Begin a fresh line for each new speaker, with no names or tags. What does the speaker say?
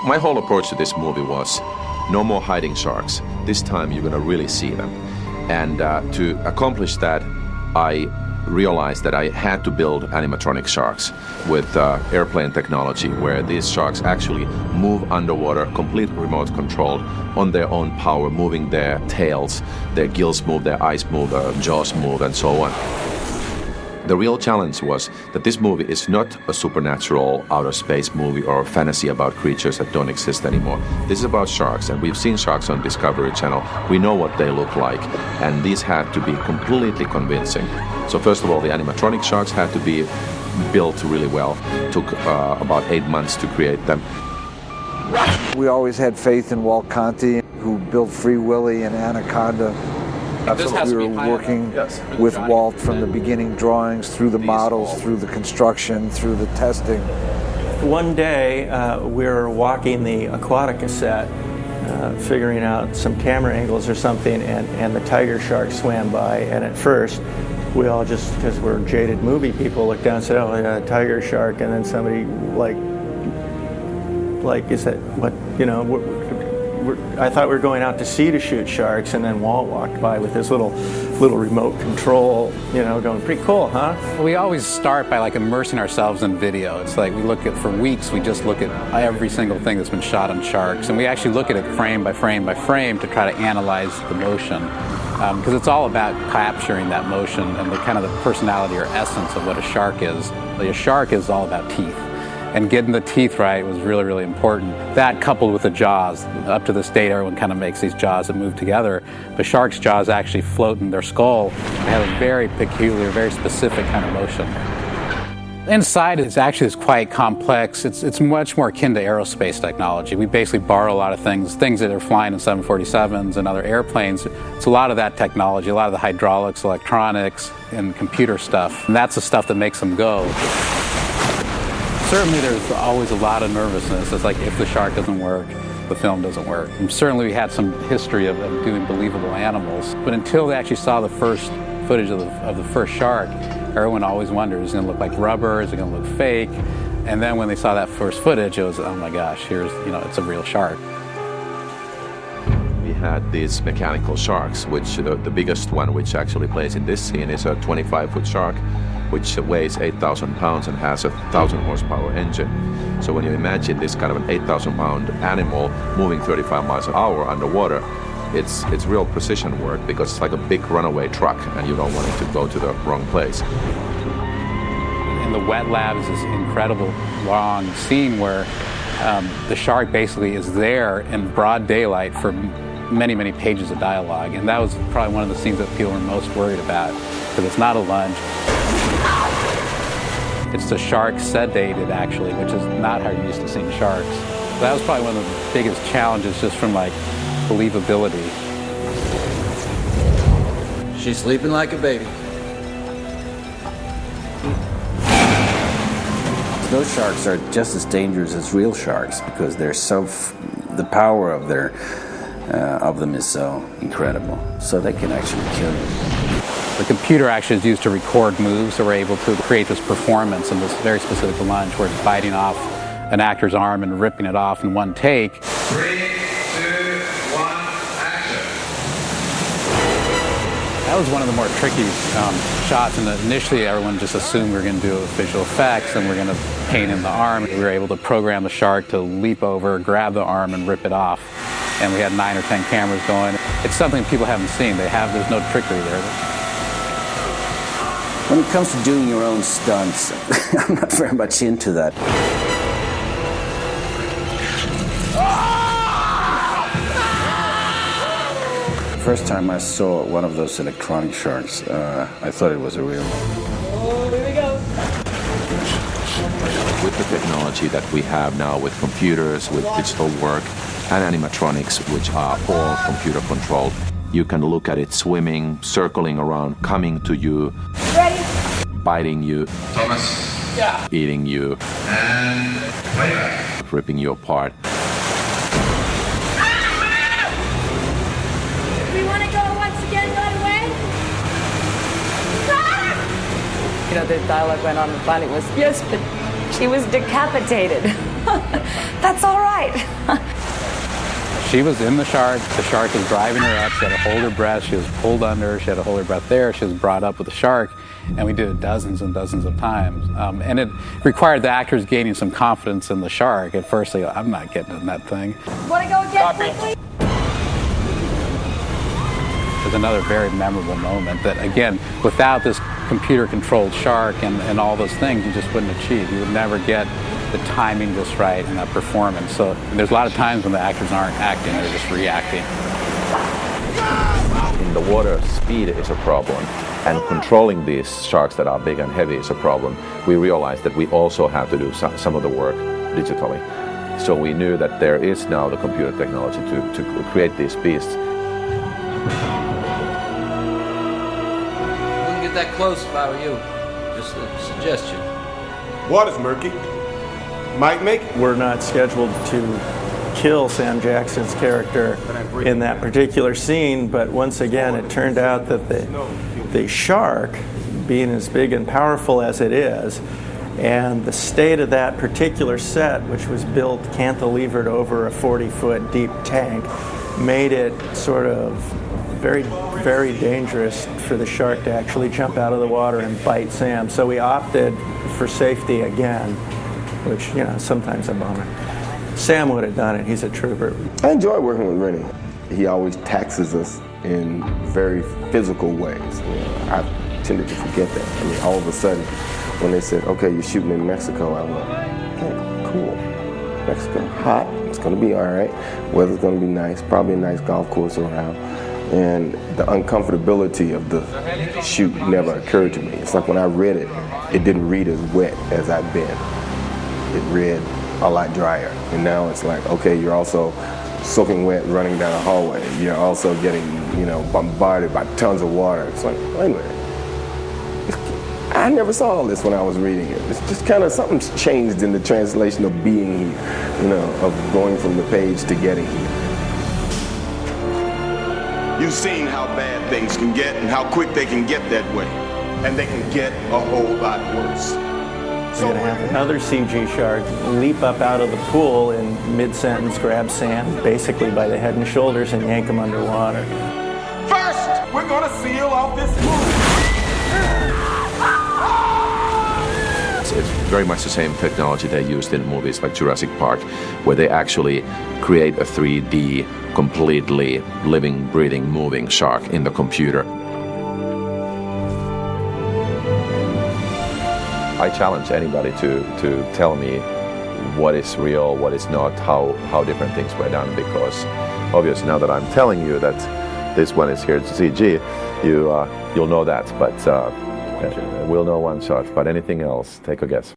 My whole approach to this movie was no more hiding sharks. This time you're gonna really see them. And to accomplish that, I realized that I had to build animatronic sharks with airplane technology, where these sharks actually move underwater, complete remote controlled, on their own power, moving their tails, their gills move, their eyes move, their jaws move, and so on. The real challenge was that this movie is not a supernatural outer space movie or a fantasy about creatures that don't exist anymore. This is about sharks, and we've seen sharks on Discovery Channel. We know what they look like, and these had to be completely convincing. So first of all, the animatronic sharks had to be built really well. It took about 8 months to create them.
We always had faith in Walt Conti, who built Free Willy and Anaconda. We were working with Walt from the beginning, drawings, through the models, through the construction, through the testing.
One day, we were walking the Aquatica set, figuring out some camera angles or something, and the tiger shark swam by. And at first, we all just, because we're jaded movie people, looked down and said, "Oh, yeah, tiger shark," and then somebody like, is that what, you know, I thought we were going out to sea to shoot sharks, and then Walt walked by with this little remote control, you know, going, pretty cool, huh?
We always start by like immersing ourselves in video. It's like we look at, for weeks, we just look at every single thing that's been shot on sharks, and we actually look at it frame by frame by frame to try to analyze the motion. Because it's all about capturing that motion and the kind of the personality or essence of what a shark is. Like, a shark is all about teeth. And getting the teeth right was really, really important. That coupled with the jaws. Up to this date, everyone kind of makes these jaws that move together. But sharks' jaws actually float in their skull. They have a very peculiar, very specific kind of motion. Inside is actually quite complex. It's much more akin to aerospace technology. We basically borrow a lot of things that are flying in 747s and other airplanes. It's a lot of that technology, a lot of the hydraulics, electronics, and computer stuff. And that's the stuff that makes them go. Certainly there's always a lot of nervousness. It's like if the shark doesn't work, the film doesn't work. And certainly we had some history of doing believable animals, but until they actually saw the first footage of the first shark, everyone always wondered, is it going to look like rubber? Is it going to look fake? And then when they saw that first footage, it was, oh my gosh, here's, you know, it's a real shark.
We had these mechanical sharks, which the biggest one, which actually plays in this scene, is a 25-foot shark, which weighs 8,000 pounds and has a 1,000 horsepower engine. So when you imagine this kind of an 8,000-pound animal moving 35 miles an hour underwater, it's real precision work, because it's like a big runaway truck and you don't want it to go to the wrong place.
In the wet lab is this incredible long scene where the shark basically is there in broad daylight for many, many pages of dialogue. And that was probably one of the scenes that people were most worried about, because it's not a lunge. It's the shark sedated, actually, which is not how you're used to seeing sharks. So that was probably one of the biggest challenges, just from like believability.
She's sleeping like a baby. Those sharks are just as dangerous as real sharks, because they're so the power of them is so incredible. So they can actually kill you.
The computer actually is used to record moves, so we're able to create this performance in this very specific lunge where it's biting off an actor's arm and ripping it off in one take.
3, 2, 1, action.
That was one of the more tricky shots, and initially everyone just assumed we were going to do visual effects and we're going to paint in the arm. We were able to program the shark to leap over, grab the arm, and rip it off. And we had 9 or 10 cameras going. It's something people haven't seen. There's no trickery there.
When it comes to doing your own stunts, I'm not very much into that. First time I saw one of those electronic sharks, I thought it was a real one.
Oh, here we go.
With the technology that we have now, with computers, with digital work, and animatronics, which are all computer controlled, you can look at it swimming, circling around, coming to you,
ready,
biting you,
Thomas.
Yeah.
eating you,
And playback.
ripping you apart.
We want to go once again right away.
You know, the dialogue went on and finally was, yes, but she was decapitated. That's all right.
She was in the shark was driving her up, she had to hold her breath, she was pulled under, she had to hold her breath there, she was brought up with the shark, and we did it dozens and dozens of times. And it required the actors gaining some confidence in the shark. At first, they go, I'm not getting in that thing.
Want to go again quickly?
It was another very memorable moment that, again, without this computer-controlled shark and all those things, you just wouldn't achieve. You would never get the timing just right in a performance. So there's a lot of times when the actors aren't acting, they're just reacting.
In the water, speed is a problem, and controlling these sharks that are big and heavy is a problem. We realized that we also have to do some of the work digitally. So we knew that there is now the computer technology to create these beasts.
Wouldn't get that close if I were you. Just a suggestion.
Water's murky. Might make it.
We're not scheduled to kill Sam Jackson's character in that particular scene, but once again it turned out that the shark, being as big and powerful as it is, and the state of that particular set, which was built cantilevered over a 40-foot deep tank, made it sort of very, very dangerous for the shark to actually jump out of the water and bite Sam. So we opted for safety again, which, you know, sometimes a bummer. Sam would have done it. He's a trooper.
I enjoy working with Renny. He always taxes us in very physical ways. You know, I tended to forget that. I mean, all of a sudden, when they said, okay, you're shooting in Mexico, I went, okay, cool. Mexico, hot, it's gonna be all right. Weather's gonna be nice, probably a nice golf course around. And the uncomfortability of the shoot never occurred to me. It's like when I read it, it didn't read as wet as I'd been. It read a lot drier. And now it's like, okay, you're also soaking wet running down a hallway. You're also getting, you know, bombarded by tons of water. It's like, wait a minute. I never saw all this when I was reading it. It's just kind of something's changed in the translation of being here, you know, of going from the page to getting here.
You've seen how bad things can get and how quick they can get that way. And they can get a whole lot worse.
We're going to have another CG shark leap up out of the pool in mid-sentence, grab Sam basically by the head and shoulders and yank him underwater.
First, we're going to seal off this movie.
It's very much the same technology they used in movies like Jurassic Park, where they actually create a 3D, completely living, breathing, moving shark in the computer. I challenge anybody to tell me what is real, what is not, how different things were done, because obviously now that I'm telling you that this one is here to CG, you'll know that, but we'll know one shot. But anything else, take a guess.